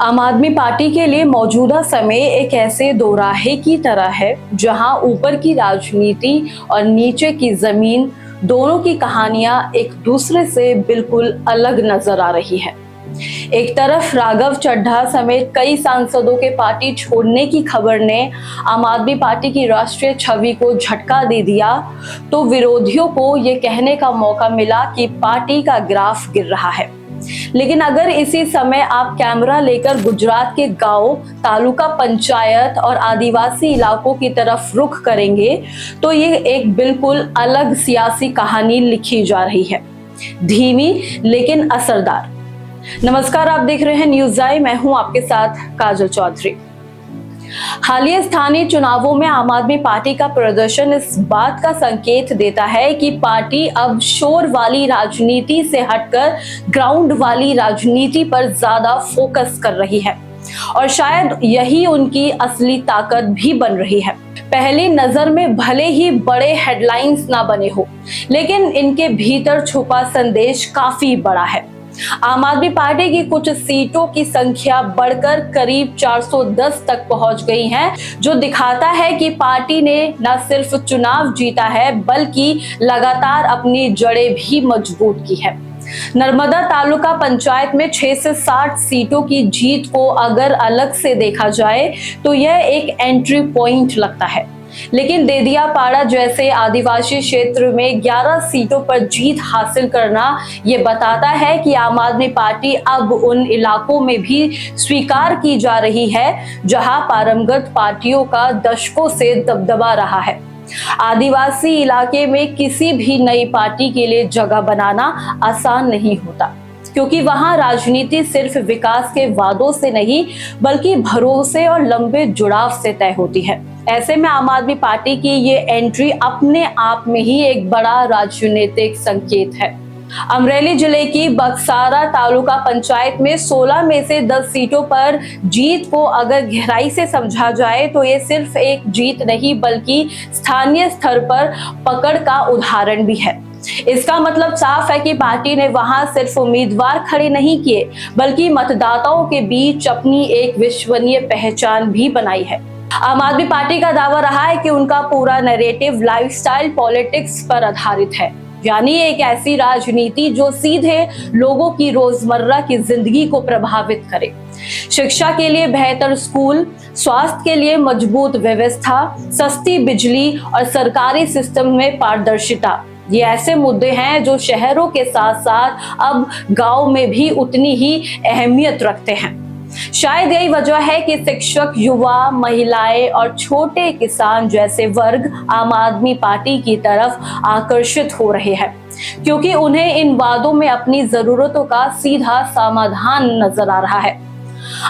आम आदमी पार्टी के लिए मौजूदा समय एक ऐसे दोराहे की तरह है जहां ऊपर की राजनीति और नीचे की जमीन दोनों की कहानियां एक दूसरे से बिल्कुल अलग नजर आ रही है। एक तरफ राघव चड्ढा समेत कई सांसदों के पार्टी छोड़ने की खबर ने आम आदमी पार्टी की राष्ट्रीय छवि को झटका दे दिया, तो विरोधियों को ये कहने का मौका मिला कि पार्टी का ग्राफ गिर रहा है। लेकिन अगर इसी समय आप कैमरा लेकर गुजरात के गांव, तालुका पंचायत और आदिवासी इलाकों की तरफ रुख करेंगे तो ये एक बिल्कुल अलग सियासी कहानी लिखी जा रही है, धीमी लेकिन असरदार। नमस्कार, आप देख रहे हैं न्यूज़ आई, मैं हूं आपके साथ काजल चौधरी। हालिया स्थानीय चुनावों में आम आदमी पार्टी का प्रदर्शन इस बात का संकेत देता है कि पार्टी अब शोर वाली राजनीति से हटकर ग्राउंड वाली राजनीति पर ज्यादा फोकस कर रही है और शायद यही उनकी असली ताकत भी बन रही है। पहली नजर में भले ही बड़े हेडलाइंस ना बने हो, लेकिन इनके भीतर छुपा संदेश काफी बड़ा है। आम आदमी पार्टी की कुछ सीटों की संख्या बढ़कर करीब 410 तक पहुंच गई है, जो दिखाता है कि पार्टी ने न सिर्फ चुनाव जीता है बल्कि लगातार अपनी जड़ें भी मजबूत की है। नर्मदा तालुका पंचायत में 6 से 60 सीटों की जीत को अगर अलग से देखा जाए तो यह एक एंट्री पॉइंट लगता है, लेकिन देदियापाड़ा जैसे आदिवासी क्षेत्र में 11 सीटों पर जीत हासिल करना ये बताता है कि आम आदमी पार्टी अब उन इलाकों में भी स्वीकार की जा रही है जहां परंपरागत पार्टियों का दशकों से दबदबा रहा है। आदिवासी इलाके में किसी भी नई पार्टी के लिए जगह बनाना आसान नहीं होता, क्योंकि वहां राजनीति सिर्फ विकास के वादों से नहीं बल्कि भरोसे और लंबे जुड़ाव से तय होती है। ऐसे में आम आदमी पार्टी की ये एंट्री अपने आप में ही एक बड़ा राजनीतिक संकेत है। अमरेली जिले की बक्सारा तालुका पंचायत में 16 में से 10 सीटों पर जीत को अगर गहराई से समझा जाए तो ये सिर्फ एक जीत नहीं बल्कि स्थानीय स्तर पर पकड़ का उदाहरण भी है। इसका मतलब साफ है कि पार्टी ने वहां सिर्फ उम्मीदवार खड़े नहीं किए बल्कि मतदाताओं के बीच अपनी एक विश्वसनीय पहचान भी बनाई है। आम आदमी पार्टी का दावा रहा है कि उनका पूरा नैरेटिव लाइफस्टाइल पॉलिटिक्स पर आधारित है, यानी एक ऐसी राजनीति जो सीधे लोगों की रोजमर्रा की जिंदगी को प्रभावित करे। शिक्षा के लिए बेहतर स्कूल, स्वास्थ्य के लिए मजबूत व्यवस्था, सस्ती बिजली और सरकारी सिस्टम में पारदर्शिता, ये ऐसे मुद्दे हैं जो शहरों के साथ साथ अब गांव में भी उतनी ही अहमियत रखते हैं। शायद यही वजह है कि शिक्षक, युवा, महिलाएं और छोटे किसान जैसे वर्ग आम आदमी पार्टी की तरफ आकर्षित हो रहे हैं, क्योंकि उन्हें इन वादों में अपनी जरूरतों का सीधा समाधान नजर आ रहा है।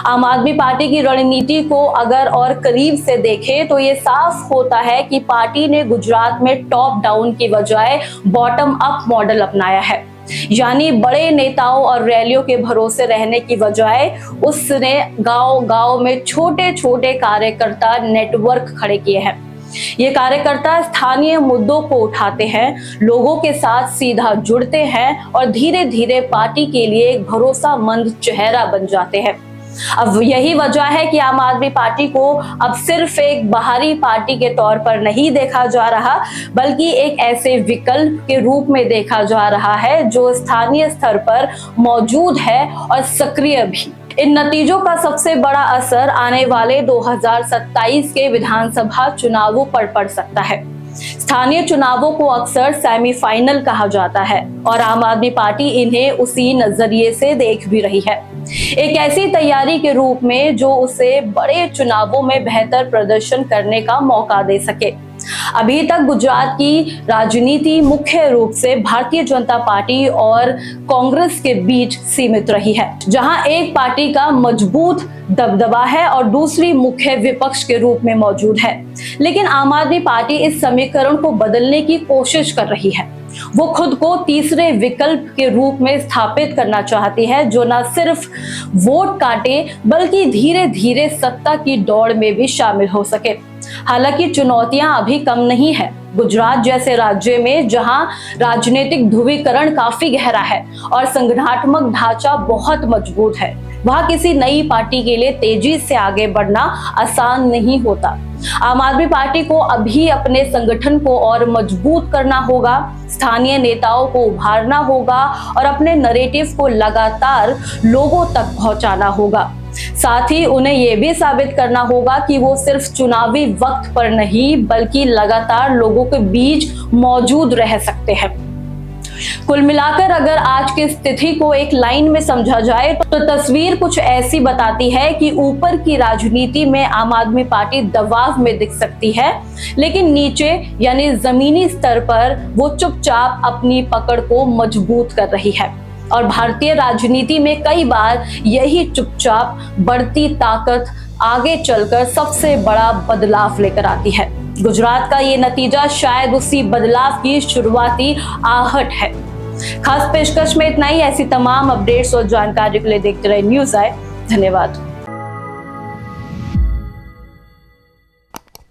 आम आदमी पार्टी की रणनीति को अगर और करीब से देखें तो ये साफ होता है कि पार्टी ने गुजरात में टॉप डाउन की बजाय बॉटम अप मॉडल अपनाया है, यानी बड़े नेताओं और रैलियों के भरोसे रहने की बजाय उसने गांव-गांव में छोटे छोटे कार्यकर्ता नेटवर्क खड़े किए हैं। ये कार्यकर्ता स्थानीय मुद्दों को उठाते हैं, लोगों के साथ सीधा जुड़ते हैं और धीरे धीरे पार्टी के लिए एक भरोसामंद चेहरा बन जाते हैं। अब यही वजह है कि आम आदमी पार्टी को अब सिर्फ एक बाहरी पार्टी के तौर पर नहीं देखा जा रहा बल्कि एक ऐसे विकल्प के रूप में देखा जा रहा है जो स्थानीय स्तर पर मौजूद है और सक्रिय भी। इन नतीजों का सबसे बड़ा असर आने वाले 2027 के विधानसभा चुनावों पर पड़ सकता है। स्थानीय चुनावों को अक्सर सेमीफाइनल कहा जाता है और आम आदमी पार्टी इन्हें उसी नजरिए से देख भी रही है, एक ऐसी तैयारी के रूप में जो उसे बड़े चुनावों में बेहतर प्रदर्शन करने का मौका दे सके। अभी तक गुजरात की राजनीति मुख्य रूप से भारतीय जनता पार्टी और कांग्रेस के बीच सीमित रही है, जहां एक पार्टी का मजबूत दबदबा है और दूसरी मुख्य विपक्ष के रूप में मौजूद है। लेकिन आम आदमी पार्टी इस समीकरण को बदलने की कोशिश कर रही है। वो खुद को तीसरे विकल्प के रूप में स्थापित करना चाहती है, जो न सिर्फ वोट काटे बल्कि धीरे धीरे सत्ता की दौड़ में भी शामिल हो सके। हालांकि चुनौतियां अभी कम नहीं है। गुजरात जैसे राज्य में जहां राजनीतिक ध्रुवीकरण काफी गहरा है और संगठनात्मक ढांचा बहुत मजबूत है, वहां किसी नई पार्टी के लिए तेजी से आगे बढ़ना आसान नहीं होता। आम आदमी पार्टी को अभी अपने संगठन को और मजबूत करना होगा, स्थानीय नेताओं को उभारना होगा और अपने नैरेटिव को लगातार लोगों तक पहुंचाना होगा। साथ ही उन्हें यह भी साबित करना होगा कि वो सिर्फ चुनावी वक्त पर नहीं बल्कि लगातार लोगों के बीच मौजूद रह सकते हैं। कुल मिलाकर अगर आज की स्थिति को एक लाइन में समझा जाए तो तस्वीर कुछ ऐसी बताती है कि ऊपर की राजनीति में आम आदमी पार्टी दबाव में दिख सकती है, लेकिन नीचे यानी जमीनी स्तर पर वो चुपचाप अपनी पकड़ को मजबूत कर रही है। और भारतीय राजनीति में कई बार यही चुपचाप बढ़ती ताकत आगे चलकर सबसे बड़ा बदलाव लेकर आती है। गुजरात का ये नतीजा शायद उसी बदलाव की शुरुआती आहट है। खास पेशकश में इतना ही। ऐसी तमाम अपडेट्स और जानकारी के लिए देखते रहे न्यूज़ आए। धन्यवाद।